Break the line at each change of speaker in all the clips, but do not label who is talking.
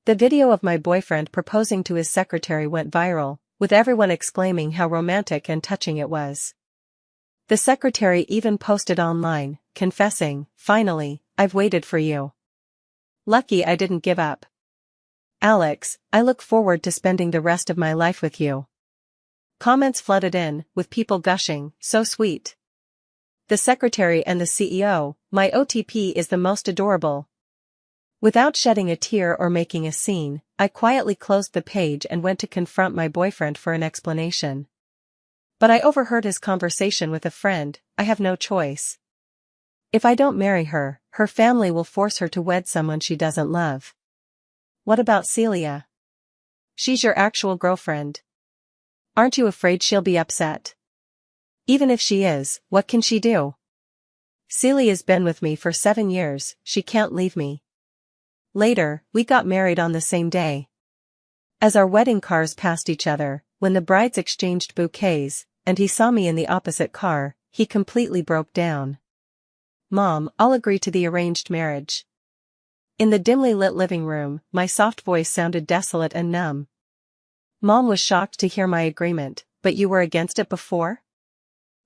The video of my boyfriend proposing to his secretary went viral, with everyone exclaiming how romantic and touching it was. The secretary even posted online, confessing, "Finally, I've waited for you. Lucky I didn't give up. Alex, I look forward to spending the rest of my life with you." Comments flooded in, with people gushing, "So sweet. The secretary and the CEO, my OTP is the most adorable." Without shedding a tear or making a scene, I quietly closed the page and went to confront my boyfriend for an explanation. But I overheard his conversation with a friend. "I have no choice. If I don't marry her, her family will force her to wed someone she doesn't love." "What about Celia? She's your actual girlfriend. Aren't you afraid she'll be upset?" "Even if she is, what can she do? Celia's been with me for 7 years, she can't leave me." Later, we got married on the same day. As our wedding cars passed each other, when the brides exchanged bouquets, and he saw me in the opposite car, he completely broke down. "Mom, I'll agree to the arranged marriage." In the dimly lit living room, my soft voice sounded desolate and numb. Mom was shocked to hear my agreement. "But you were against it before?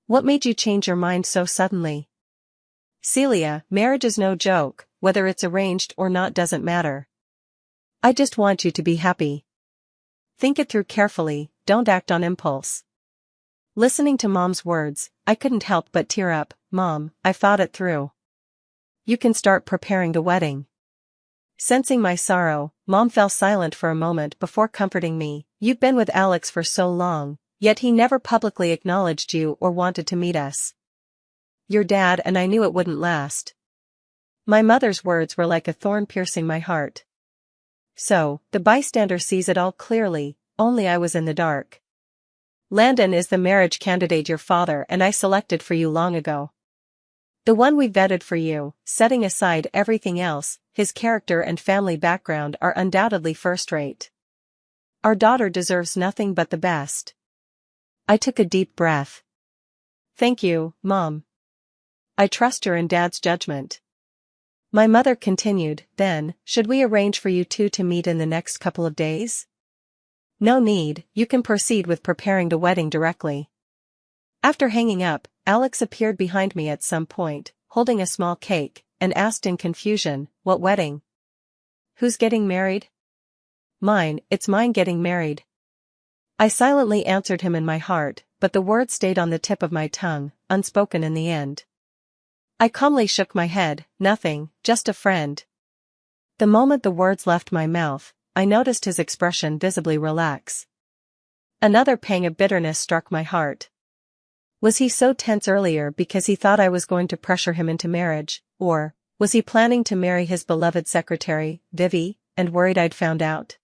What made you change your mind so suddenly?" "Celia, marriage is no joke, whether it's arranged or not doesn't matter. I just want you to be happy. Think it through carefully, don't act on impulse." Listening to Mom's words, I couldn't help but tear up. "Mom, I've thought it through. You can start preparing the wedding." Sensing my sorrow, Mom fell silent for a moment before comforting me. "You've been with Alex for so long, yet he never publicly acknowledged you or wanted to meet us. Your dad and I knew it wouldn't last." My mother's words were like a thorn piercing my heart. So, the bystander sees it all clearly, only I was in the dark. "Landon is the marriage candidate your father and I selected for you long ago. The one we vetted for you, setting aside everything else. His character and family background are undoubtedly first-rate. Our daughter deserves nothing but the best." I took a deep breath. "Thank you, Mom. I trust your and Dad's judgment." My mother continued, "Then, should we arrange for you two to meet in the next couple of days?" "No need, you can proceed with preparing the wedding directly." After hanging up, Alex appeared behind me at some point, holding a small cake, and asked in confusion, "What wedding? Who's getting married?" "Mine, it's mine getting married." I silently answered him in my heart, but the words stayed on the tip of my tongue, unspoken in the end. I calmly shook my head. "Nothing, just a friend." The moment the words left my mouth, I noticed his expression visibly relax. Another pang of bitterness struck my heart. Was he so tense earlier because he thought I was going to pressure him into marriage, or was he planning to marry his beloved secretary, Vivi, and worried I'd found out?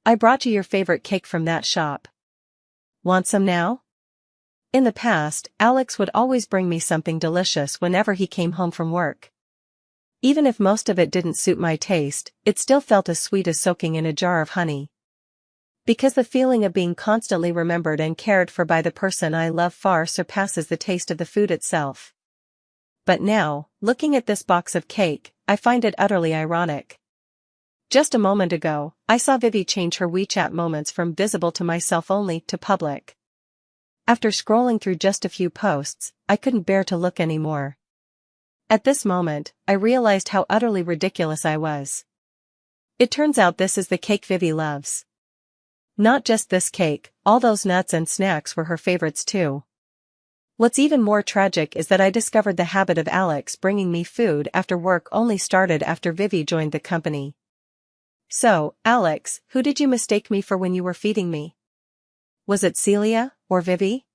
"I brought you your favorite cake from that shop. Want some now?" In the past, Alex would always bring me something delicious whenever he came home from work. Even if most of it didn't suit my taste, it still felt as sweet as soaking in a jar of honey. Because the feeling of being constantly remembered and cared for by the person I love far surpasses the taste of the food itself. But now, looking at this box of cake, I find it utterly ironic. Just a moment ago, I saw Vivi change her WeChat moments from visible to myself only to public. After scrolling through just a few posts, I couldn't bear to look anymore. At this moment, I realized how utterly ridiculous I was. It turns out this is the cake Vivi loves. Not just this cake, all those nuts and snacks were her favorites too. What's even more tragic is that I discovered the habit of Alex bringing me food after work only started after Vivi joined the company. "So, Alex, who did you mistake me for when you were feeding me? Was it Celia, or Vivi?"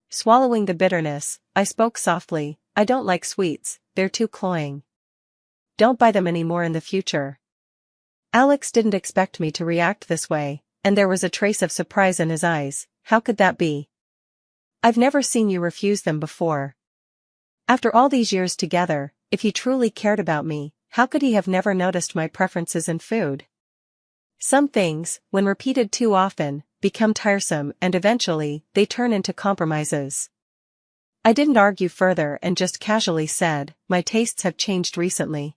Swallowing the bitterness, I spoke softly. "I don't like sweets, they're too cloying. Don't buy them anymore in the future." Alex didn't expect me to react this way, and there was a trace of surprise in his eyes. "How could that be? I've never seen you refuse them before." After all these years together, if he truly cared about me, how could he have never noticed my preferences in food? Some things, when repeated too often, become tiresome and eventually, they turn into compromises. I didn't argue further and just casually said, "My tastes have changed recently."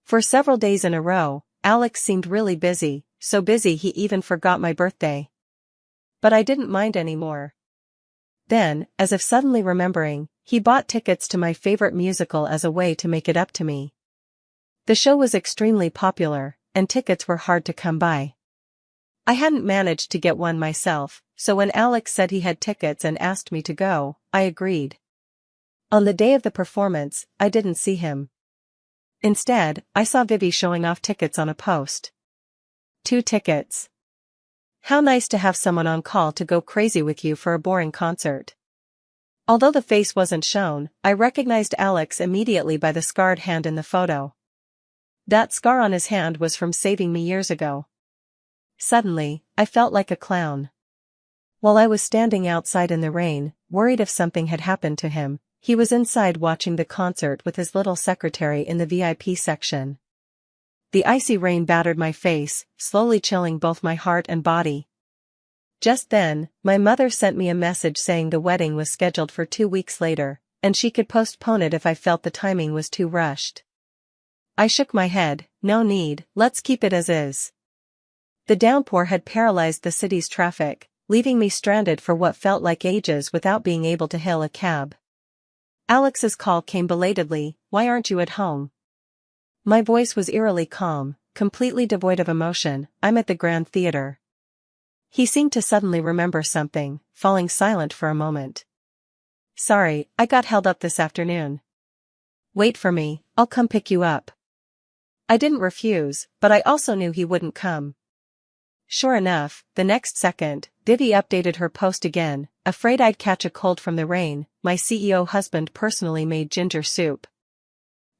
For several days in a row, Alex seemed really busy, so busy he even forgot my birthday. But I didn't mind anymore. Then, as if suddenly remembering, he bought tickets to my favorite musical as a way to make it up to me. The show was extremely popular, and tickets were hard to come by. I hadn't managed to get one myself, so when Alex said he had tickets and asked me to go, I agreed. On the day of the performance, I didn't see him. Instead, I saw Vivi showing off tickets on a post. 2 tickets. How nice to have someone on call to go crazy with you for a boring concert. Although the face wasn't shown, I recognized Alex immediately by the scarred hand in the photo. That scar on his hand was from saving me years ago. Suddenly, I felt like a clown. While I was standing outside in the rain, worried if something had happened to him, he was inside watching the concert with his little secretary in the VIP section. The icy rain battered my face, slowly chilling both my heart and body. Just then, my mother sent me a message saying the wedding was scheduled for 2 weeks later, and she could postpone it if I felt the timing was too rushed. I shook my head, no need, let's keep it as is. The downpour had paralyzed the city's traffic, leaving me stranded for what felt like ages without being able to hail a cab. Alex's call came belatedly, "Why aren't you at home?" My voice was eerily calm, completely devoid of emotion. "I'm at the Grand Theater." He seemed to suddenly remember something, falling silent for a moment. "Sorry, I got held up this afternoon." "Wait for me, I'll come pick you up." I didn't refuse, but I also knew he wouldn't come. Sure enough, the next second, Vivi updated her post again, "Afraid I'd catch a cold from the rain, my CEO husband personally made ginger soup.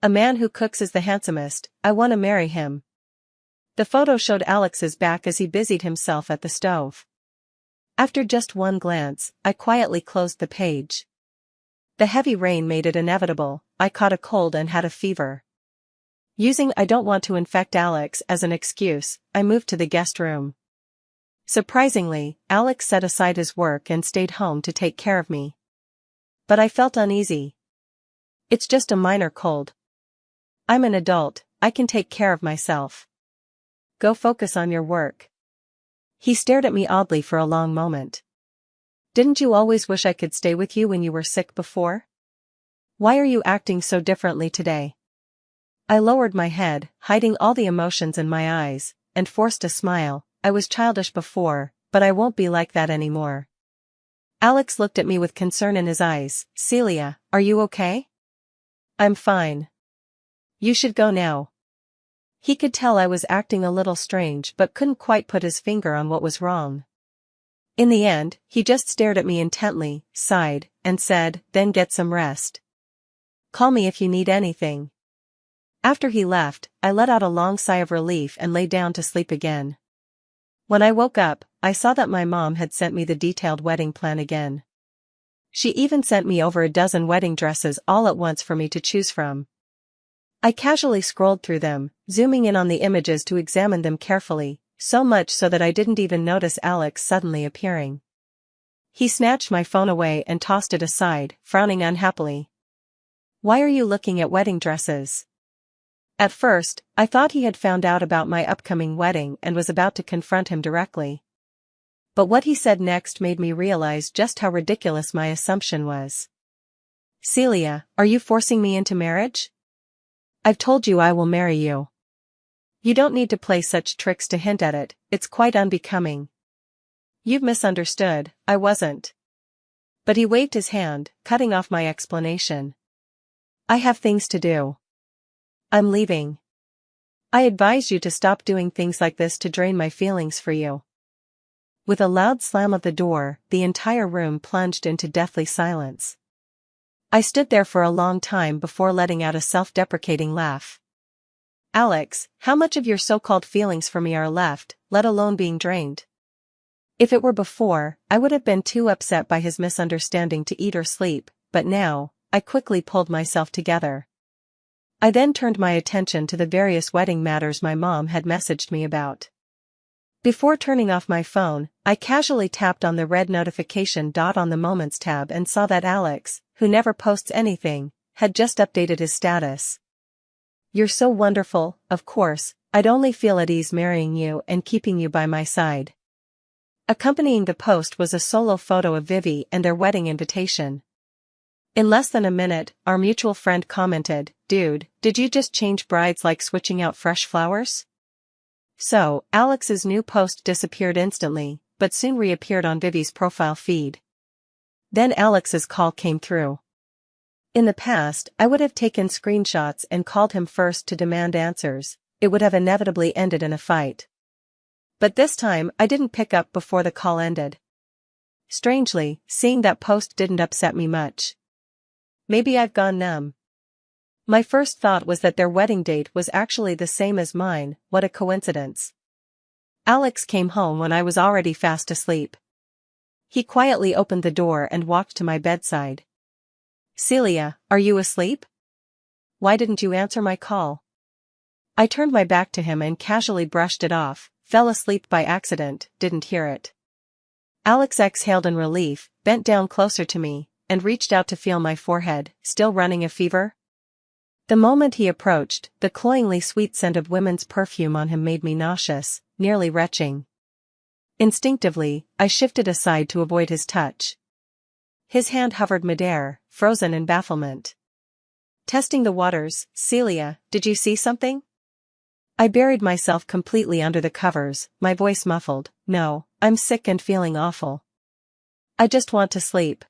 A man who cooks is the handsomest, I wanna marry him." The photo showed Alex's back as he busied himself at the stove. After just one glance, I quietly closed the page. The heavy rain made it inevitable, I caught a cold and had a fever. Using "I don't want to infect Alex" as an excuse, I moved to the guest room. Surprisingly, Alex set aside his work and stayed home to take care of me. But I felt uneasy. "It's just a minor cold. I'm an adult, I can take care of myself. Go focus on your work." He stared at me oddly for a long moment. "Didn't you always wish I could stay with you when you were sick before? Why are you acting so differently today?" I lowered my head, hiding all the emotions in my eyes, and forced a smile. "I was childish before, but I won't be like that anymore." Alex looked at me with concern in his eyes. "Celia, are you okay?" "I'm fine. You should go now." He could tell I was acting a little strange but couldn't quite put his finger on what was wrong. In the end, he just stared at me intently, sighed, and said, "Then get some rest. Call me if you need anything." After he left, I let out a long sigh of relief and lay down to sleep again. When I woke up, I saw that my mom had sent me the detailed wedding plan again. She even sent me over a dozen wedding dresses all at once for me to choose from. I casually scrolled through them, zooming in on the images to examine them carefully, so much so that I didn't even notice Alex suddenly appearing. He snatched my phone away and tossed it aside, frowning unhappily. "Why are you looking at wedding dresses?" At first, I thought he had found out about my upcoming wedding and was about to confront him directly. But what he said next made me realize just how ridiculous my assumption was. "Celia, are you forcing me into marriage? I've told you I will marry you. You don't need to play such tricks to hint at it, it's quite unbecoming." "You've misunderstood, I wasn't." But he waved his hand, cutting off my explanation. "I have things to do. I'm leaving. I advise you to stop doing things like this to drain my feelings for you." With a loud slam of the door, the entire room plunged into deathly silence. I stood there for a long time before letting out a self-deprecating laugh. "Alex, how much of your so-called feelings for me are left, let alone being drained?" If it were before, I would have been too upset by his misunderstanding to eat or sleep, but now, I quickly pulled myself together. I then turned my attention to the various wedding matters my mom had messaged me about. Before turning off my phone, I casually tapped on the red notification dot on the Moments tab and saw that Alex, who never posts anything, had just updated his status. "You're so wonderful, of course, I'd only feel at ease marrying you and keeping you by my side. Accompanying the post was a solo photo of Vivi and their wedding invitation. In less than a minute, our mutual friend commented, "Dude, did you just change brides like switching out fresh flowers?" So, Alex's new post disappeared instantly, but soon reappeared on Vivi's profile feed. Then Alex's call came through. In the past, I would have taken screenshots and called him first to demand answers. It would have inevitably ended in a fight. But this time, I didn't pick up before the call ended. Strangely, seeing that post didn't upset me much. Maybe I've gone numb. My first thought was that their wedding date was actually the same as mine. What a coincidence. Alex came home when I was already fast asleep. He quietly opened the door and walked to my bedside. "Celia, are you asleep? Why didn't you answer my call?" I turned my back to him and casually brushed it off, fell asleep by accident, didn't hear it. Alex exhaled in relief, bent down closer to me, and reached out to feel my forehead. "Still running a fever?" The moment he approached, the cloyingly sweet scent of women's perfume on him made me nauseous, nearly retching. Instinctively, I shifted aside to avoid his touch. His hand hovered midair, frozen in bafflement. Testing the waters. "Celia, did you see something?" I buried myself completely under the covers, my voice muffled. "No, I'm sick and feeling awful. I just want to sleep."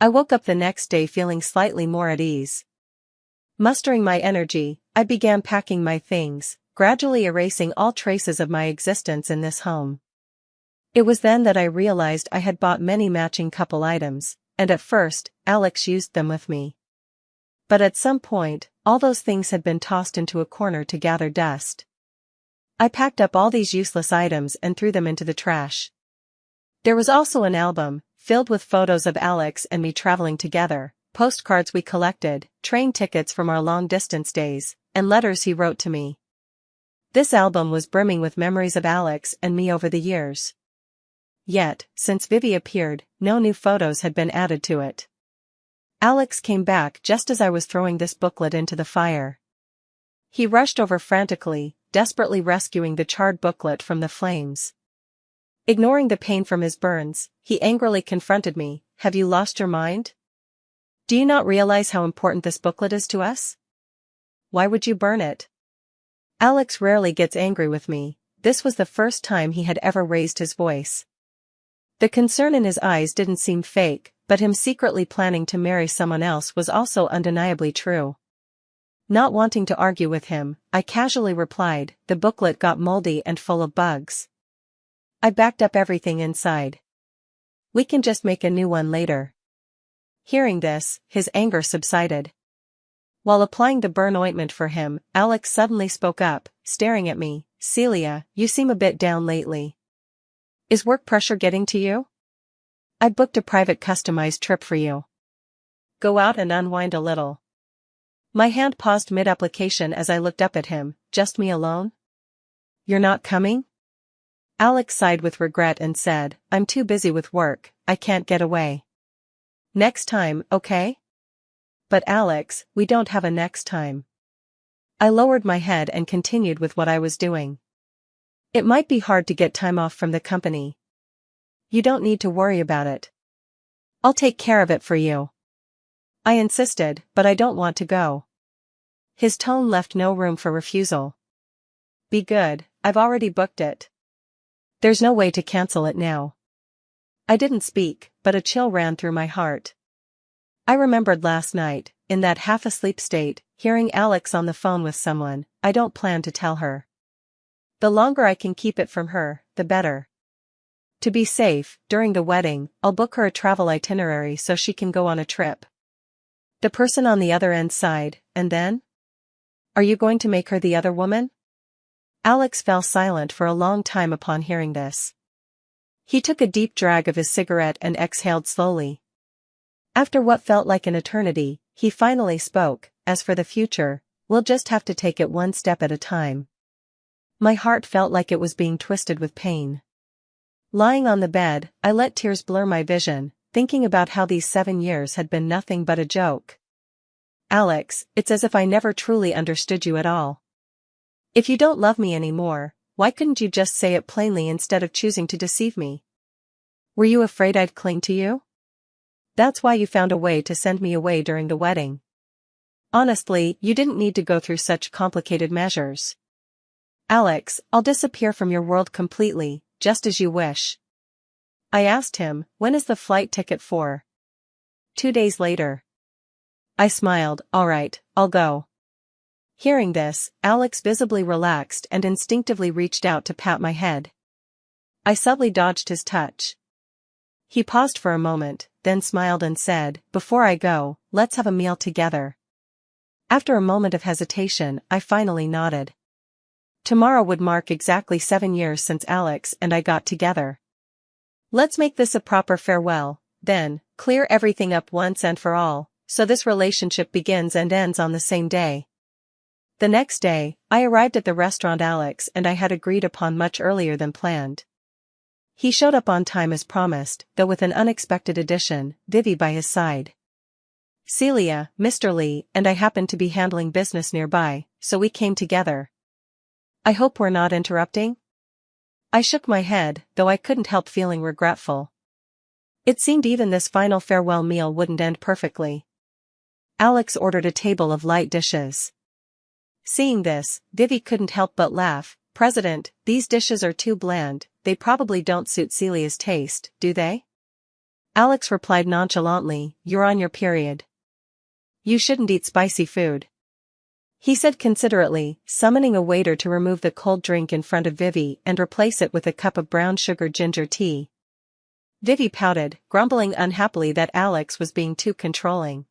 I woke up the next day feeling slightly more at ease. Mustering my energy, I began packing my things, gradually erasing all traces of my existence in this home. It was then that I realized I had bought many matching couple items, and at first, Alex used them with me. But at some point, all those things had been tossed into a corner to gather dust. I packed up all these useless items and threw them into the trash. There was also an album, filled with photos of Alex and me traveling together, postcards we collected, train tickets from our long-distance days, and letters he wrote to me. This album was brimming with memories of Alex and me over the years. Yet, since Vivi appeared, no new photos had been added to it. Alex came back just as I was throwing this booklet into the fire. He rushed over frantically, desperately rescuing the charred booklet from the flames. Ignoring the pain from his burns, he angrily confronted me. "Have you lost your mind? Do you not realize how important this booklet is to us? Why would you burn it?" Alex rarely gets angry with me. This was the first time he had ever raised his voice. The concern in his eyes didn't seem fake, but him secretly planning to marry someone else was also undeniably true. Not wanting to argue with him, I casually replied, "The booklet got moldy and full of bugs. I backed up everything inside. We can just make a new one later." Hearing this, his anger subsided. While applying the burn ointment for him, Alex suddenly spoke up, staring at me. "Celia, you seem a bit down lately. Is work pressure getting to you? I booked a private customized trip for you. Go out and unwind a little." My hand paused mid-application as I looked up at him. "Just me alone? You're not coming?" Alex sighed with regret and said, "I'm too busy with work, I can't get away. Next time, okay?" "But Alex, we don't have a next time." I lowered my head and continued with what I was doing. "It might be hard to get time off from the company. You don't need to worry about it. I'll take care of it for you." I insisted, "But I don't want to go." His tone left no room for refusal. "Be good, I've already booked it. There's no way to cancel it now." I didn't speak, but a chill ran through my heart. I remembered last night, in that half-asleep state, hearing Alex on the phone with someone. I don't plan to tell her. The longer I can keep it from her, the better. To be safe, during the wedding, I'll book her a travel itinerary so she can go on a trip. The person on the other end sighed, "And then? Are you going to make her the other woman?" Alex fell silent for a long time upon hearing this. He took a deep drag of his cigarette and exhaled slowly. After what felt like an eternity, he finally spoke. "As for the future, we'll just have to take it one step at a time." My heart felt like it was being twisted with pain. Lying on the bed, I let tears blur my vision, thinking about how these 7 years had been nothing but a joke. "Alex, it's as if I never truly understood you at all. If you don't love me anymore, why couldn't you just say it plainly instead of choosing to deceive me? Were you afraid I'd cling to you? That's why you found a way to send me away during the wedding. Honestly, you didn't need to go through such complicated measures. Alex, I'll disappear from your world completely, just as you wish. I asked him, when is the flight ticket for? 2 days later. I smiled, alright, I'll go. Hearing this, Alex visibly relaxed and instinctively reached out to pat my head. I subtly dodged his touch. He paused for a moment, then smiled and said, before I go, let's have a meal together. After a moment of hesitation, I finally nodded. Tomorrow would mark exactly 7 years since Alex and I got together. Let's make this a proper farewell, then, clear everything up once and for all, so this relationship begins and ends on the same day. The next day, I arrived at the restaurant Alex and I had agreed upon much earlier than planned. He showed up on time as promised, though with an unexpected addition, Vivi by his side. Celia, Mr. Lee, and I happened to be handling business nearby, so we came together. I hope we're not interrupting? I shook my head, though I couldn't help feeling regretful. It seemed even this final farewell meal wouldn't end perfectly. Alex ordered a table of light dishes. Seeing this, Vivi couldn't help but laugh. President, these dishes are too bland, they probably don't suit Celia's taste, do they? Alex replied nonchalantly, you're on your period. You shouldn't eat spicy food. He said considerately, summoning a waiter to remove the cold drink in front of Vivi and replace it with a cup of brown sugar ginger tea. Vivi pouted, grumbling unhappily that Alex was being too controlling.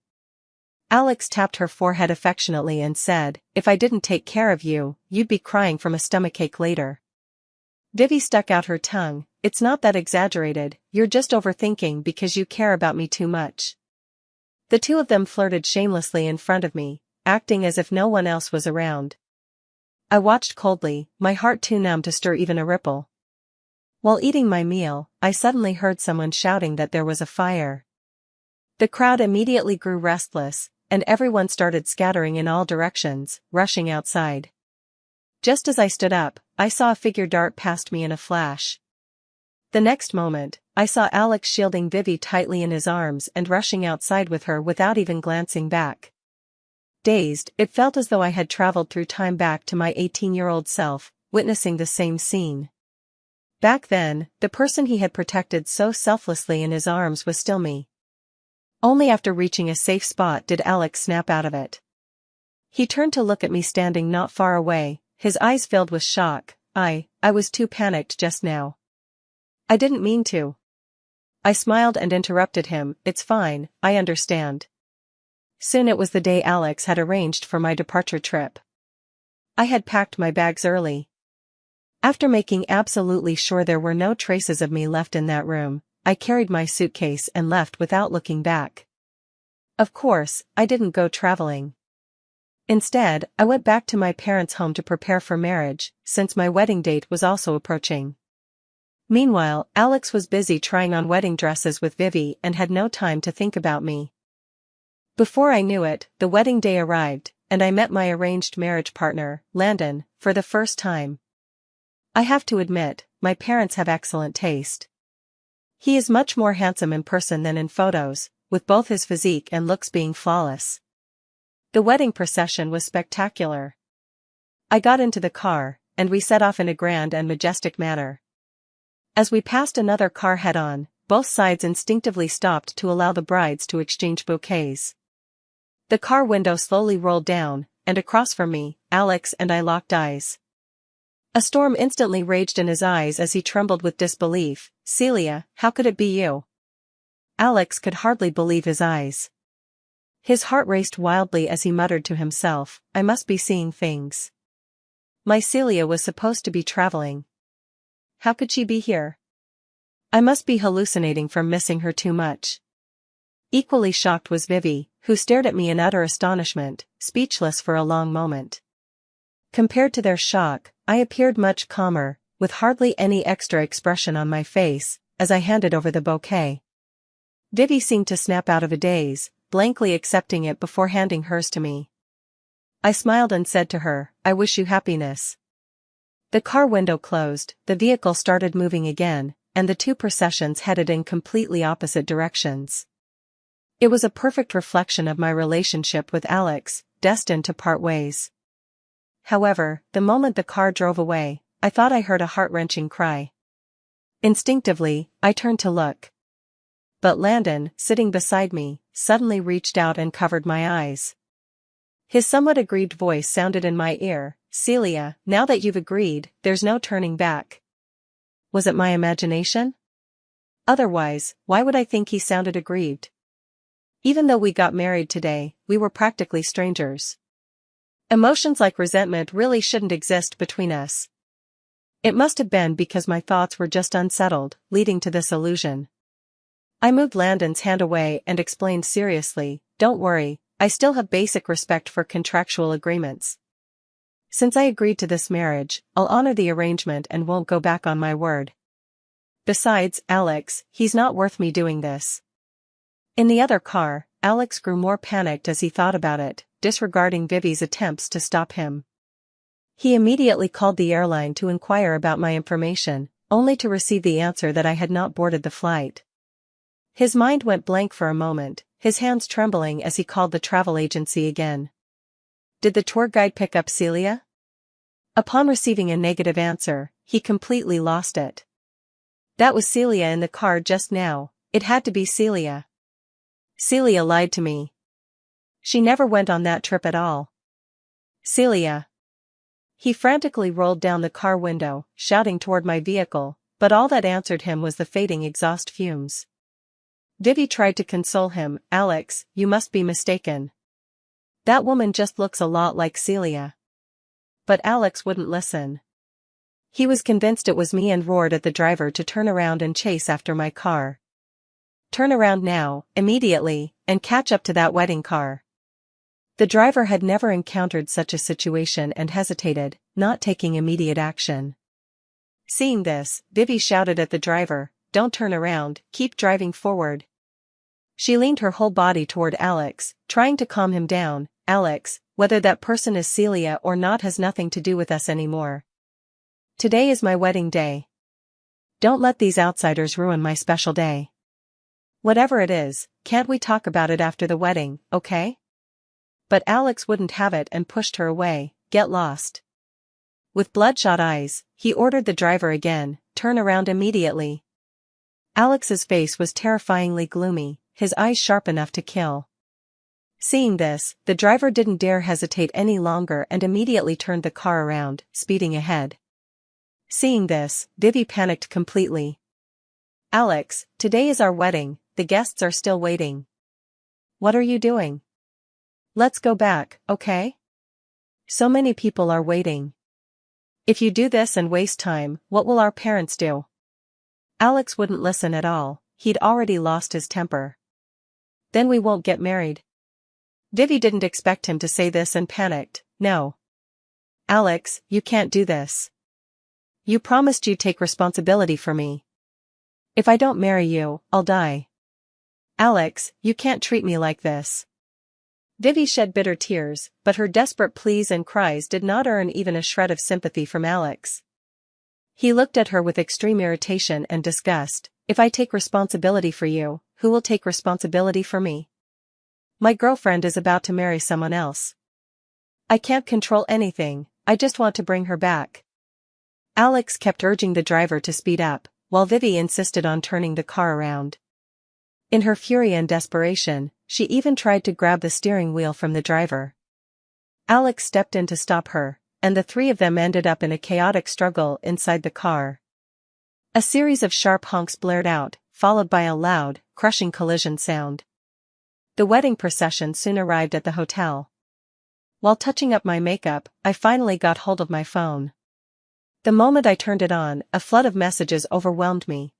Alex tapped her forehead affectionately and said, if I didn't take care of you, you'd be crying from a stomachache later. Vivi stuck out her tongue, it's not that exaggerated, you're just overthinking because you care about me too much. The two of them flirted shamelessly in front of me, acting as if no one else was around. I watched coldly, my heart too numb to stir even a ripple. While eating my meal, I suddenly heard someone shouting that there was a fire. The crowd immediately grew restless, and everyone started scattering in all directions, rushing outside. Just as I stood up, I saw a figure dart past me in a flash. The next moment, I saw Alex shielding Vivi tightly in his arms and rushing outside with her without even glancing back. Dazed, it felt as though I had traveled through time back to my 18-year-old self, witnessing the same scene. Back then, the person he had protected so selflessly in his arms was still me. Only after reaching a safe spot did Alex snap out of it. He turned to look at me standing not far away, his eyes filled with shock. I was too panicked just now. I didn't mean to. I smiled and interrupted him, it's fine, I understand. Soon it was the day Alex had arranged for my departure trip. I had packed my bags early. After making absolutely sure there were no traces of me left in that room, I carried my suitcase and left without looking back. Of course, I didn't go traveling. Instead, I went back to my parents' home to prepare for marriage, since my wedding date was also approaching. Meanwhile, Alex was busy trying on wedding dresses with Vivi and had no time to think about me. Before I knew it, the wedding day arrived, and I met my arranged marriage partner, Landon, for the first time. I have to admit, my parents have excellent taste. He is much more handsome in person than in photos, with both his physique and looks being flawless. The wedding procession was spectacular. I got into the car, and we set off in a grand and majestic manner. As we passed another car head-on, both sides instinctively stopped to allow the brides to exchange bouquets. The car window slowly rolled down, and across from me, Alex and I locked eyes. A storm instantly raged in his eyes as he trembled with disbelief. Celia, how could it be you? Alex could hardly believe his eyes. His heart raced wildly as he muttered to himself, I must be seeing things. My Celia was supposed to be traveling. How could she be here? I must be hallucinating from missing her too much. Equally shocked was Vivi, who stared at me in utter astonishment, speechless for a long moment. Compared to their shock, I appeared much calmer, with hardly any extra expression on my face, as I handed over the bouquet. Vivi seemed to snap out of a daze, blankly accepting it before handing hers to me. I smiled and said to her, I wish you happiness. The car window closed, the vehicle started moving again, and the two processions headed in completely opposite directions. It was a perfect reflection of my relationship with Alex, destined to part ways. However, the moment the car drove away, I thought I heard a heart-wrenching cry. Instinctively, I turned to look. But Landon, sitting beside me, suddenly reached out and covered my eyes. His somewhat aggrieved voice sounded in my ear, Celia, now that you've agreed, there's no turning back. Was it my imagination? Otherwise, why would I think he sounded aggrieved? Even though we got married today, we were practically strangers. Emotions like resentment really shouldn't exist between us. It must have been because my thoughts were just unsettled, leading to this illusion. I moved Landon's hand away and explained seriously, don't worry, I still have basic respect for contractual agreements. Since I agreed to this marriage, I'll honor the arrangement and won't go back on my word. Besides, Alex, he's not worth me doing this. In the other car, Alex grew more panicked as he thought about it, disregarding Vivi's attempts to stop him. He immediately called the airline to inquire about my information, only to receive the answer that I had not boarded the flight. His mind went blank for a moment, his hands trembling as he called the travel agency again. Did the tour guide pick up Celia? Upon receiving a negative answer, he completely lost it. That was Celia in the car just now, it had to be Celia. Celia lied to me. She never went on that trip at all. Celia. He frantically rolled down the car window, shouting toward my vehicle, but all that answered him was the fading exhaust fumes. Vivi tried to console him, Alex, you must be mistaken. That woman just looks a lot like Celia. But Alex wouldn't listen. He was convinced it was me and roared at the driver to turn around and chase after my car. Turn around now, immediately, and catch up to that wedding car. The driver had never encountered such a situation and hesitated, not taking immediate action. Seeing this, Vivi shouted at the driver, don't turn around, keep driving forward. She leaned her whole body toward Alex, trying to calm him down, Alex, whether that person is Celia or not has nothing to do with us anymore. Today is my wedding day. Don't let these outsiders ruin my special day. Whatever it is, can't we talk about it after the wedding, okay? But Alex wouldn't have it and pushed her away, get lost. With bloodshot eyes, he ordered the driver again, turn around immediately. Alex's face was terrifyingly gloomy, his eyes sharp enough to kill. Seeing this, the driver didn't dare hesitate any longer and immediately turned the car around, speeding ahead. Seeing this, Vivi panicked completely. Alex, today is our wedding, the guests are still waiting. What are you doing? Let's go back, okay? So many people are waiting. If you do this and waste time, what will our parents do? Alex wouldn't listen at all, he'd already lost his temper. Then we won't get married. Vivi didn't expect him to say this and panicked, no. Alex, you can't do this. You promised you'd take responsibility for me. If I don't marry you, I'll die. Alex, you can't treat me like this. Vivi shed bitter tears, but her desperate pleas and cries did not earn even a shred of sympathy from Alex. He looked at her with extreme irritation and disgust. If I take responsibility for you, who will take responsibility for me? My girlfriend is about to marry someone else. I can't control anything, I just want to bring her back. Alex kept urging the driver to speed up, while Vivi insisted on turning the car around. In her fury and desperation, she even tried to grab the steering wheel from the driver. Alex stepped in to stop her, and the three of them ended up in a chaotic struggle inside the car. A series of sharp honks blared out, followed by a loud, crushing collision sound. The wedding procession soon arrived at the hotel. While touching up my makeup, I finally got hold of my phone. The moment I turned it on, a flood of messages overwhelmed me.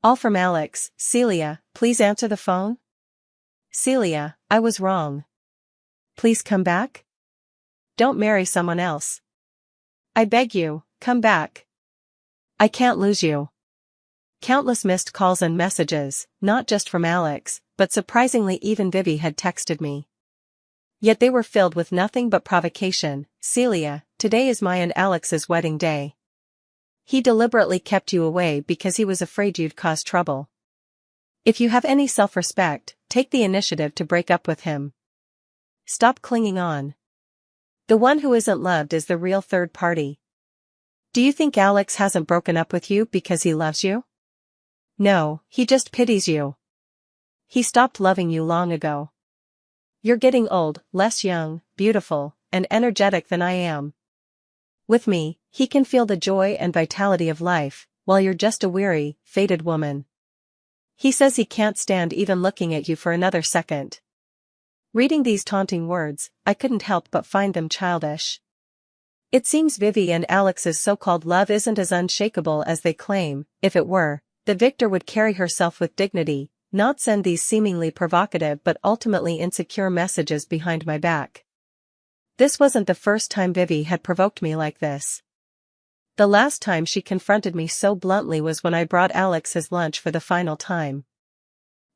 All from Alex. Celia, please answer the phone. Celia, I was wrong. Please come back. Don't marry someone else. I beg you, come back. I can't lose you. Countless missed calls and messages, not just from Alex, but surprisingly even Vivi had texted me. Yet they were filled with nothing but provocation. Celia, today is my and Alex's wedding day. He deliberately kept you away because he was afraid you'd cause trouble. If you have any self-respect, take the initiative to break up with him. Stop clinging on. The one who isn't loved is the real third party. Do you think Alex hasn't broken up with you because he loves you? No, he just pities you. He stopped loving you long ago. You're getting old, less young, beautiful, and energetic than I am. With me, he can feel the joy and vitality of life, while you're just a weary, faded woman. He says he can't stand even looking at you for another second. Reading these taunting words, I couldn't help but find them childish. It seems Vivi and Alex's so-called love isn't as unshakable as they claim. If it were, the victor would carry herself with dignity, not send these seemingly provocative but ultimately insecure messages behind my back. This wasn't the first time Vivi had provoked me like this. The last time she confronted me so bluntly was when I brought Alex his lunch for the final time.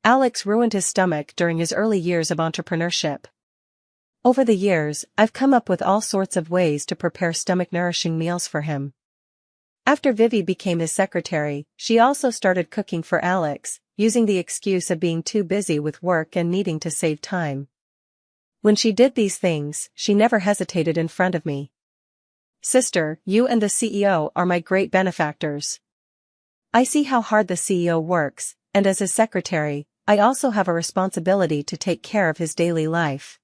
Alex ruined his stomach during his early years of entrepreneurship. Over the years, I've come up with all sorts of ways to prepare stomach-nourishing meals for him. After Vivi became his secretary, she also started cooking for Alex, using the excuse of being too busy with work and needing to save time. When she did these things, she never hesitated in front of me. Sister, you and the CEO are my great benefactors. I see how hard the CEO works, and as his secretary, I also have a responsibility to take care of his daily life.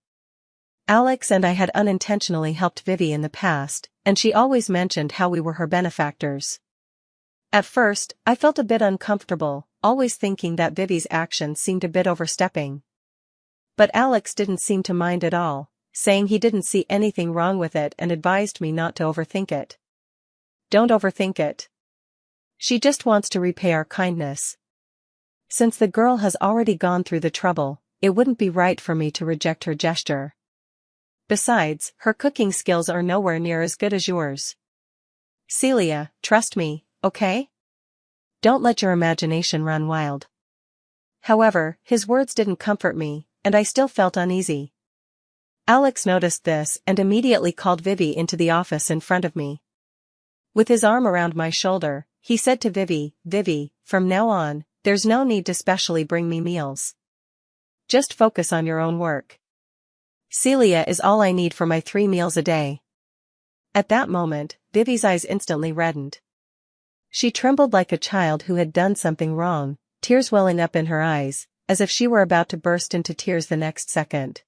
Alex and I had unintentionally helped Vivi in the past, and she always mentioned how we were her benefactors. At first, I felt a bit uncomfortable, always thinking that Vivi's actions seemed a bit overstepping. But Alex didn't seem to mind at all, saying he didn't see anything wrong with it and advised me not to overthink it. Don't overthink it. She just wants to repay our kindness. Since the girl has already gone through the trouble, it wouldn't be right for me to reject her gesture. Besides, her cooking skills are nowhere near as good as yours. Celia, trust me, okay? Don't let your imagination run wild. However, his words didn't comfort me, and I still felt uneasy. Alex noticed this and immediately called Vivi into the office in front of me. With his arm around my shoulder, he said to Vivi, "Vivi, from now on, there's no need to specially bring me meals. Just focus on your own work. Celia is all I need for my 3 meals a day." At that moment, Vivi's eyes instantly reddened. She trembled like a child who had done something wrong, tears welling up in her eyes, as if she were about to burst into tears the next second.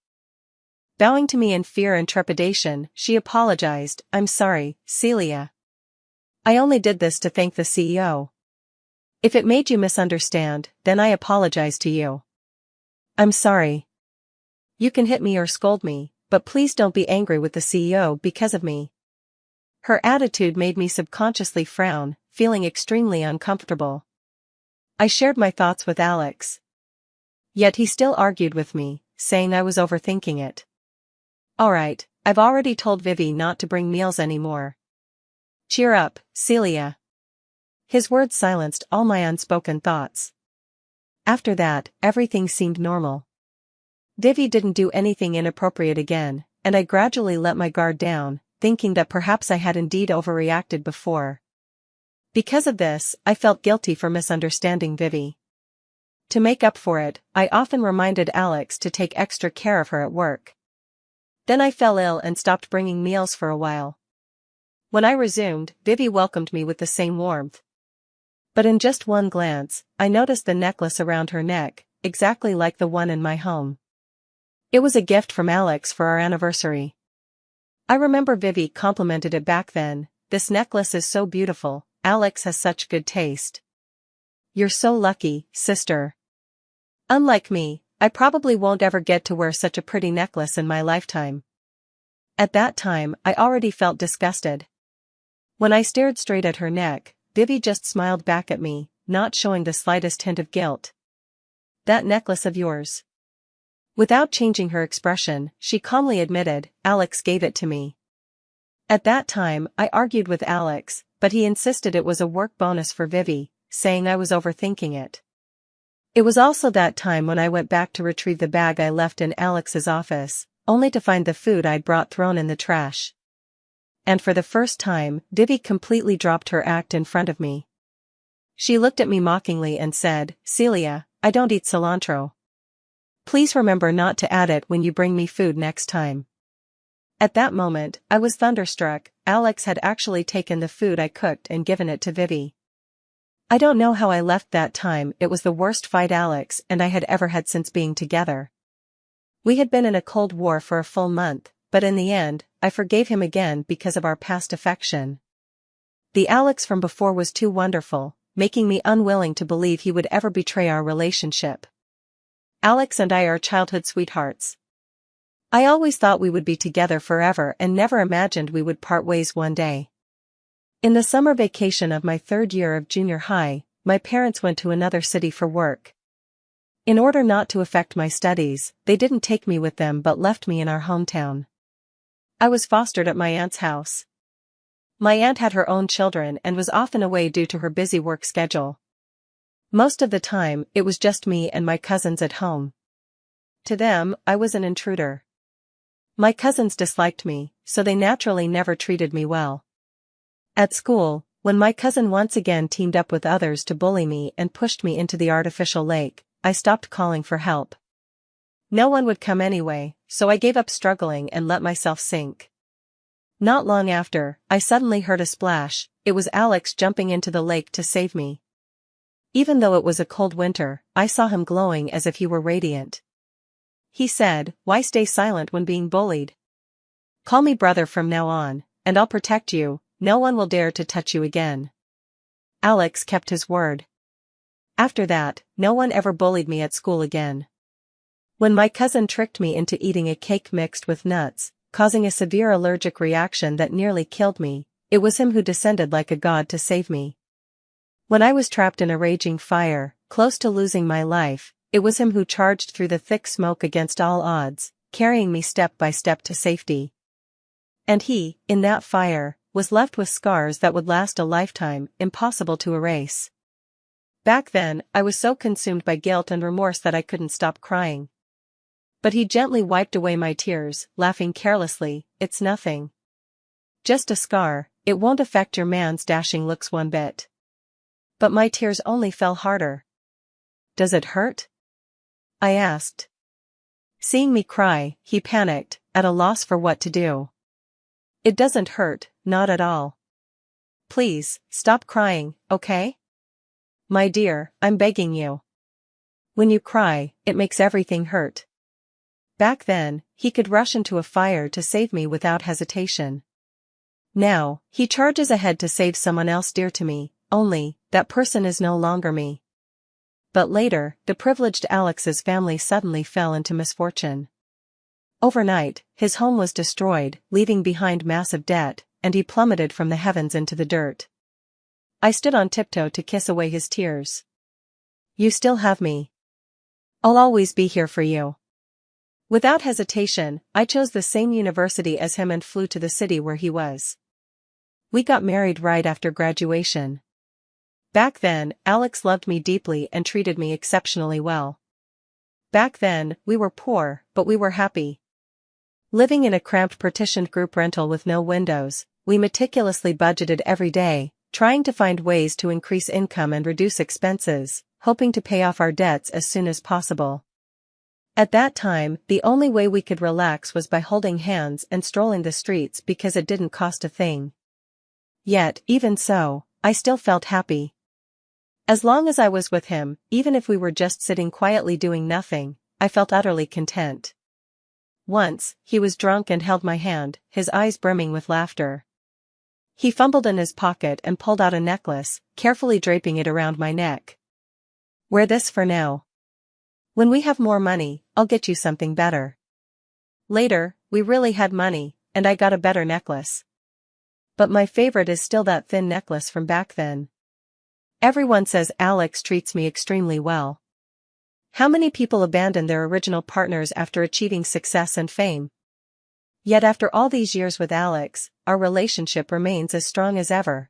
Bowing to me in fear and trepidation, she apologized. "I'm sorry, Celia. I only did this to thank the CEO. If it made you misunderstand, then I apologize to you. I'm sorry. You can hit me or scold me, but please don't be angry with the CEO because of me." Her attitude made me subconsciously frown, feeling extremely uncomfortable. I shared my thoughts with Alex. Yet he still argued with me, saying I was overthinking it. Alright, I've already told Vivi not to bring meals anymore. Cheer up, Celia. His words silenced all my unspoken thoughts. After that, everything seemed normal. Vivi didn't do anything inappropriate again, and I gradually let my guard down, thinking that perhaps I had indeed overreacted before. Because of this, I felt guilty for misunderstanding Vivi. To make up for it, I often reminded Alex to take extra care of her at work. Then I fell ill and stopped bringing meals for a while. When I resumed, Vivi welcomed me with the same warmth. But in just one glance, I noticed the necklace around her neck, exactly like the one in my home. It was a gift from Alex for our anniversary. I remember Vivi complimented it back then. "This necklace is so beautiful, Alex has such good taste. You're so lucky, sister. Unlike me, I probably won't ever get to wear such a pretty necklace in my lifetime." At that time, I already felt disgusted. When I stared straight at her neck, Vivi just smiled back at me, not showing the slightest hint of guilt. "That necklace of yours." Without changing her expression, she calmly admitted, "Alex gave it to me." At that time, I argued with Alex, but he insisted it was a work bonus for Vivi, saying I was overthinking it. It was also that time when I went back to retrieve the bag I left in Alex's office, only to find the food I'd brought thrown in the trash. And for the first time, Vivi completely dropped her act in front of me. She looked at me mockingly and said, "Celia, I don't eat cilantro. Please remember not to add it when you bring me food next time." At that moment, I was thunderstruck. Alex had actually taken the food I cooked and given it to Vivi. I don't know how I left that time. It was the worst fight Alex and I had ever had since being together. We had been in a cold war for a full month, but in the end, I forgave him again because of our past affection. The Alex from before was too wonderful, making me unwilling to believe he would ever betray our relationship. Alex and I are childhood sweethearts. I always thought we would be together forever and never imagined we would part ways one day. In the summer vacation of my 3rd year of junior high, my parents went to another city for work. In order not to affect my studies, they didn't take me with them but left me in our hometown. I was fostered at my aunt's house. My aunt had her own children and was often away due to her busy work schedule. Most of the time, it was just me and my cousins at home. To them, I was an intruder. My cousins disliked me, so they naturally never treated me well. At school, when my cousin once again teamed up with others to bully me and pushed me into the artificial lake, I stopped calling for help. No one would come anyway, so I gave up struggling and let myself sink. Not long after, I suddenly heard a splash. It was Alex jumping into the lake to save me. Even though it was a cold winter, I saw him glowing as if he were radiant. He said, "Why stay silent when being bullied? Call me brother from now on, and I'll protect you. No one will dare to touch you again." Alex kept his word. After that, no one ever bullied me at school again. When my cousin tricked me into eating a cake mixed with nuts, causing a severe allergic reaction that nearly killed me, it was him who descended like a god to save me. When I was trapped in a raging fire, close to losing my life, it was him who charged through the thick smoke against all odds, carrying me step by step to safety. And he, in that fire, was left with scars that would last a lifetime, impossible to erase. Back then, I was so consumed by guilt and remorse that I couldn't stop crying. But he gently wiped away my tears, laughing carelessly, "It's nothing. Just a scar, it won't affect your man's dashing looks one bit." But my tears only fell harder. "Does it hurt?" I asked. Seeing me cry, he panicked, at a loss for what to do. "It doesn't hurt, not at all. Please, stop crying, okay? My dear, I'm begging you. When you cry, it makes everything hurt." Back then, he could rush into a fire to save me without hesitation. Now, he charges ahead to save someone else dear to me, only, that person is no longer me. But later, the privileged Alex's family suddenly fell into misfortune. Overnight, his home was destroyed, leaving behind massive debt, and he plummeted from the heavens into the dirt. I stood on tiptoe to kiss away his tears. "You still have me. I'll always be here for you." Without hesitation, I chose the same university as him and flew to the city where he was. We got married right after graduation. Back then, Alex loved me deeply and treated me exceptionally well. Back then, we were poor, but we were happy. Living in a cramped partitioned group rental with no windows, we meticulously budgeted every day, trying to find ways to increase income and reduce expenses, hoping to pay off our debts as soon as possible. At that time, the only way we could relax was by holding hands and strolling the streets because it didn't cost a thing. Yet, even so, I still felt happy. As long as I was with him, even if we were just sitting quietly doing nothing, I felt utterly content. Once, he was drunk and held my hand, his eyes brimming with laughter. He fumbled in his pocket and pulled out a necklace, carefully draping it around my neck. "Wear this for now. When we have more money, I'll get you something better." Later, we really had money, and I got a better necklace. But my favorite is still that thin necklace from back then. Everyone says Alex treats me extremely well. How many people abandon their original partners after achieving success and fame? Yet after all these years with Alex, our relationship remains as strong as ever.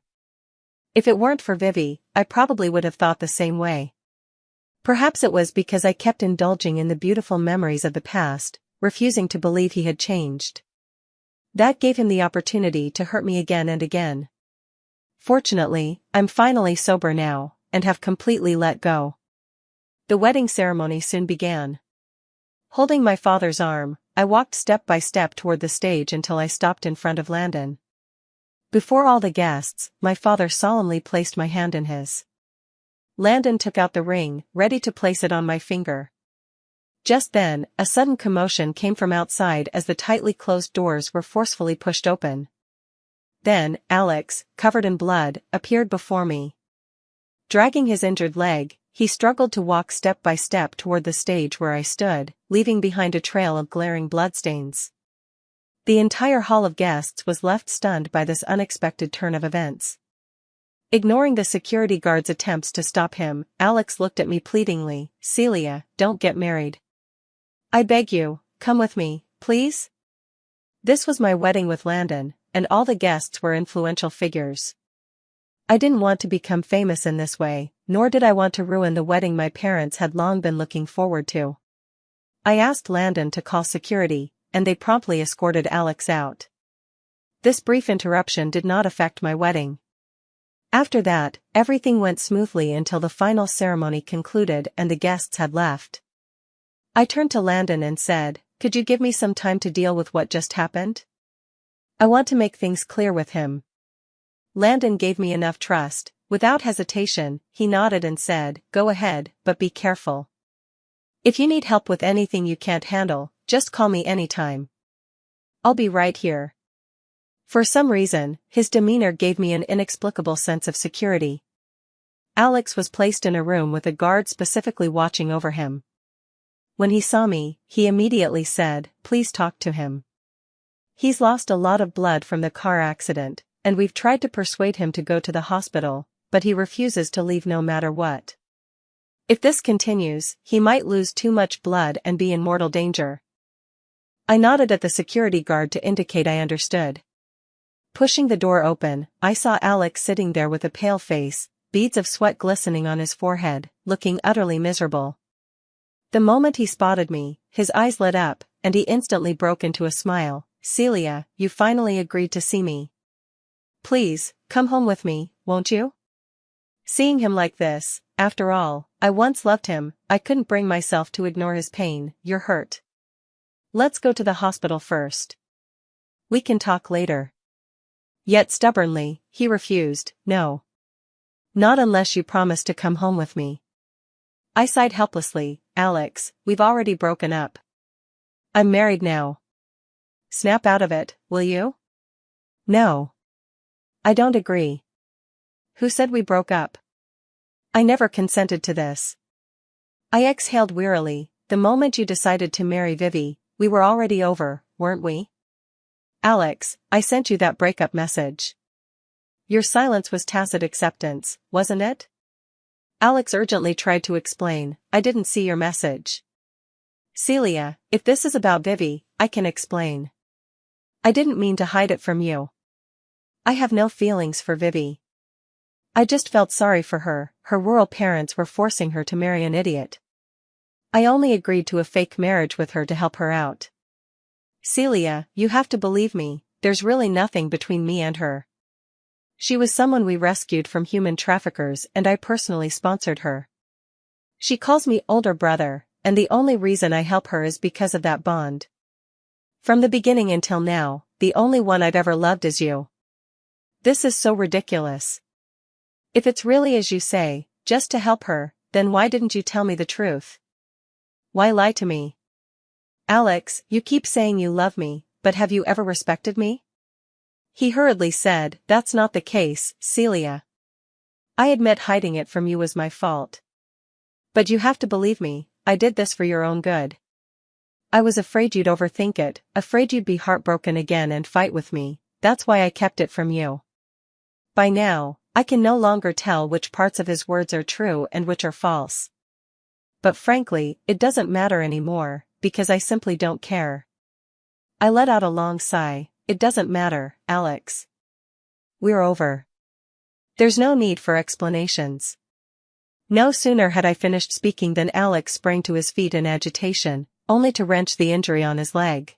If it weren't for Vivi, I probably would have thought the same way. Perhaps it was because I kept indulging in the beautiful memories of the past, refusing to believe he had changed. That gave him the opportunity to hurt me again and again. Fortunately, I'm finally sober now, and have completely let go. The wedding ceremony soon began. Holding my father's arm, I walked step by step toward the stage until I stopped in front of Landon. Before all the guests, my father solemnly placed my hand in his. Landon took out the ring, ready to place it on my finger. Just then, a sudden commotion came from outside as the tightly closed doors were forcefully pushed open. Then, Alex, covered in blood, appeared before me. Dragging his injured leg, he struggled to walk step by step toward the stage where I stood, leaving behind a trail of glaring bloodstains. The entire hall of guests was left stunned by this unexpected turn of events. Ignoring the security guard's attempts to stop him, Alex looked at me pleadingly. "Celia, don't get married. I beg you, come with me, please?" This was my wedding with Landon, and all the guests were influential figures. I didn't want to become famous in this way, nor did I want to ruin the wedding my parents had long been looking forward to. I asked Landon to call security, and they promptly escorted Alex out. This brief interruption did not affect my wedding. After that, everything went smoothly until the final ceremony concluded and the guests had left. I turned to Landon and said, "Could you give me some time to deal with what just happened? I want to make things clear with him." Landon gave me enough trust. Without hesitation, he nodded and said, "Go ahead, but be careful. If you need help with anything you can't handle, just call me anytime. I'll be right here." For some reason, his demeanor gave me an inexplicable sense of security. Alex was placed in a room with a guard specifically watching over him. When he saw me, he immediately said, "Please talk to him. He's lost a lot of blood from the car accident, and we've tried to persuade him to go to the hospital, but he refuses to leave no matter what. If this continues, he might lose too much blood and be in mortal danger." I nodded at the security guard to indicate I understood. Pushing the door open, I saw Alex sitting there with a pale face, beads of sweat glistening on his forehead, looking utterly miserable. The moment he spotted me, his eyes lit up, and he instantly broke into a smile. "Celia, you finally agreed to see me. Please, come home with me, won't you?" Seeing him like this, after all, I once loved him, I couldn't bring myself to ignore his pain. "You're hurt. Let's go to the hospital first. We can talk later." Yet stubbornly, he refused. "No. Not unless you promise to come home with me." I sighed helplessly. "Alex, we've already broken up. I'm married now. Snap out of it, will you?" "No. I don't agree. Who said we broke up? I never consented to this." I exhaled wearily. "The moment you decided to marry Vivi, we were already over, weren't we? Alex, I sent you that breakup message. Your silence was tacit acceptance, wasn't it?" Alex urgently tried to explain. "I didn't see your message." "Celia, if this is about Vivi, I can explain. I didn't mean to hide it from you. I have no feelings for Vivi. I just felt sorry for her. Her rural parents were forcing her to marry an idiot. I only agreed to a fake marriage with her to help her out. Celia, you have to believe me, there's really nothing between me and her. She was someone we rescued from human traffickers and I personally sponsored her. She calls me older brother, and the only reason I help her is because of that bond. From the beginning until now, the only one I've ever loved is you. This is so ridiculous. If it's really as you say, just to help her, then why didn't you tell me the truth? Why lie to me? Alex, you keep saying you love me, but have you ever respected me?" He hurriedly said, "That's not the case, Celia. I admit hiding it from you was my fault. But you have to believe me, I did this for your own good. I was afraid you'd overthink it, afraid you'd be heartbroken again and fight with me, that's why I kept it from you." By now, I can no longer tell which parts of his words are true and which are false. But frankly, it doesn't matter anymore, because I simply don't care. I let out a long sigh. "It doesn't matter, Alex. We're over. There's no need for explanations." No sooner had I finished speaking than Alex sprang to his feet in agitation. only to wrench the injury on his leg.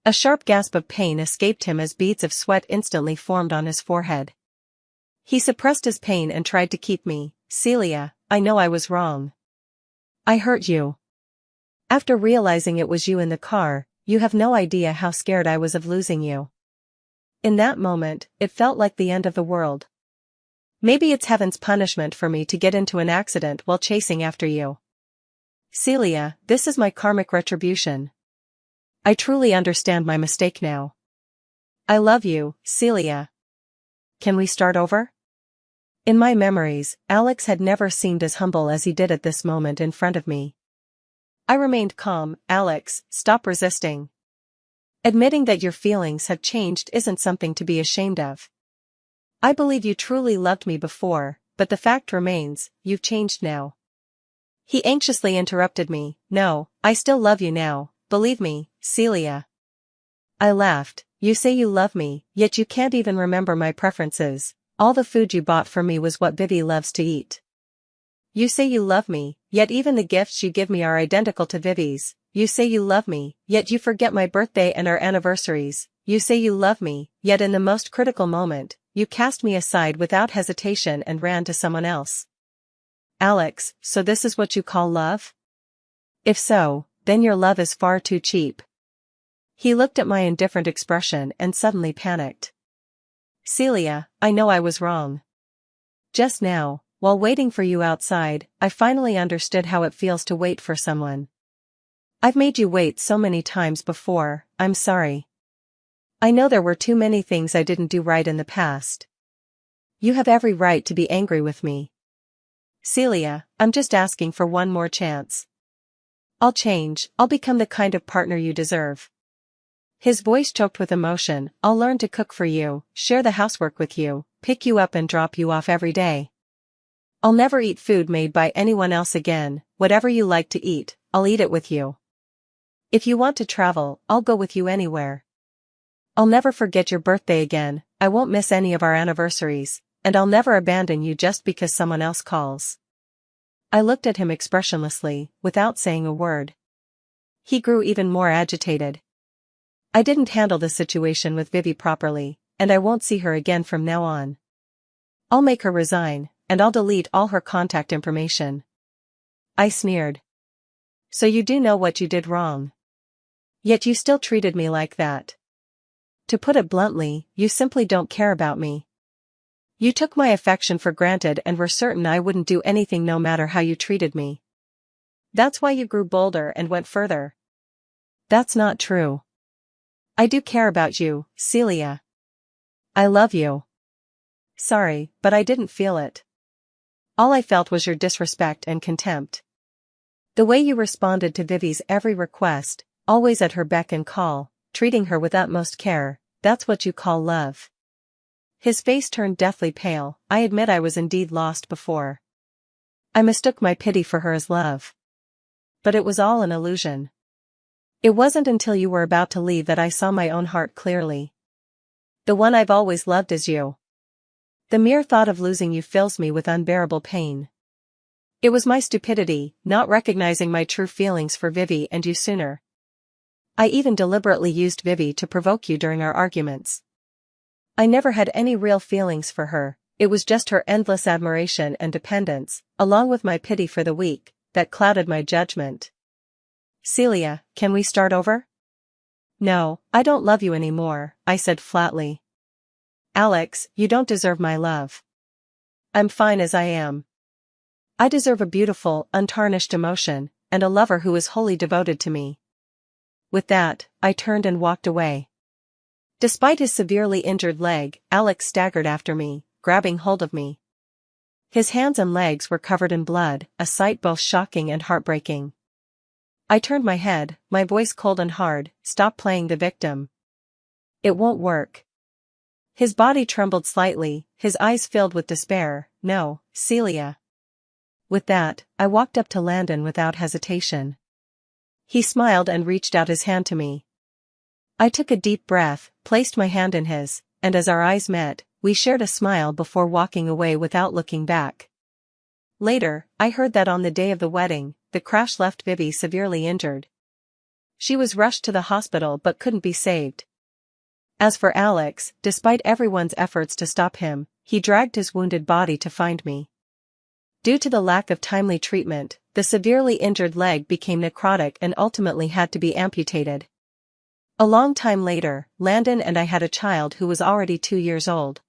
A sharp gasp of pain escaped him as beads of sweat instantly formed on his forehead. He suppressed his pain and tried to keep me. Celia, I know I was wrong. I hurt you. After realizing it was you in the car, you have no idea how scared I was of losing you. In that moment, it felt like the end of the world. Maybe it's heaven's punishment for me to get into an accident while chasing after you. Celia, this is my karmic retribution. I truly understand my mistake now. I love you, Celia. Can we start over? In my memories, Alex had never seemed as humble as he did at this moment in front of me. I remained calm. Alex, stop resisting. Admitting that your feelings have changed isn't something to be ashamed of. I believe you truly loved me before, but the fact remains, you've changed now. He anxiously interrupted me. No, I still love you now, believe me, Celia. I laughed. You say you love me, yet you can't even remember my preferences. All the food you bought for me was what Vivi loves to eat. You say you love me, yet even the gifts you give me are identical to Vivi's. You say you love me, yet you forget my birthday and our anniversaries. You say you love me, yet in the most critical moment, you cast me aside without hesitation and ran to someone else. Alex, so this is what you call love? If so, then your love is far too cheap. He looked at my indifferent expression and suddenly panicked. Celia, I know I was wrong. Just now, while waiting for you outside, I finally understood how it feels to wait for someone. I've made you wait so many times before, I'm sorry. I know there were too many things I didn't do right in the past. You have every right to be angry with me. Celia, I'm just asking for one more chance. I'll change, I'll become the kind of partner you deserve. His voice choked with emotion. I'll learn to cook for you, share the housework with you, pick you up and drop you off every day. I'll never eat food made by anyone else again. Whatever you like to eat, I'll eat it with you. If you want to travel, I'll go with you anywhere. I'll never forget your birthday again, I won't miss any of our anniversaries, and I'll never abandon you just because someone else calls. I looked at him expressionlessly, without saying a word. He grew even more agitated. I didn't handle the situation with Vivi properly, and I won't see her again from now on. I'll make her resign, and I'll delete all her contact information. I sneered. So you do know what you did wrong. Yet you still treated me like that. To put it bluntly, you simply don't care about me. You took my affection for granted and were certain I wouldn't do anything no matter how you treated me. That's why you grew bolder and went further. That's not true. I do care about you, Celia. I love you. Sorry, but I didn't feel it. All I felt was your disrespect and contempt. The way you responded to Vivi's every request, always at her beck and call, treating her with utmost care, that's what you call love. His face turned deathly pale. I admit I was indeed lost before. I mistook my pity for her as love. But it was all an illusion. It wasn't until you were about to leave that I saw my own heart clearly. The one I've always loved is you. The mere thought of losing you fills me with unbearable pain. It was my stupidity, not recognizing my true feelings for Vivi and you sooner. I even deliberately used Vivi to provoke you during our arguments. I never had any real feelings for her, it was just her endless admiration and dependence, along with my pity for the weak, that clouded my judgment. Celia, can we start over? No, I don't love you anymore, I said flatly. Alex, you don't deserve my love. I'm fine as I am. I deserve a beautiful, untarnished emotion, and a lover who is wholly devoted to me. With that, I turned and walked away. Despite his severely injured leg, Alex staggered after me, grabbing hold of me. His hands and legs were covered in blood, a sight both shocking and heartbreaking. I turned my head, my voice cold and hard. Stop playing the victim. It won't work. His body trembled slightly, his eyes filled with despair. No, Celia. With that, I walked up to Landon without hesitation. He smiled and reached out his hand to me. I took a deep breath, placed my hand in his, and as our eyes met, we shared a smile before walking away without looking back. Later, I heard that on the day of the wedding, the crash left Vivi severely injured. She was rushed to the hospital but couldn't be saved. As for Alex, despite everyone's efforts to stop him, he dragged his wounded body to find me. Due to the lack of timely treatment, the severely injured leg became necrotic and ultimately had to be amputated. A long time later, Landon and I had a child who was already 2 years old.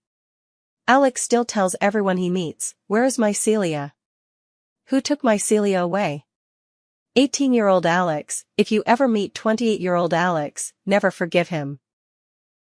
Alex still tells everyone he meets, "Where is my Celia? Who took my Celia away?" 18-year-old Alex, if you ever meet 28-year-old Alex, never forgive him.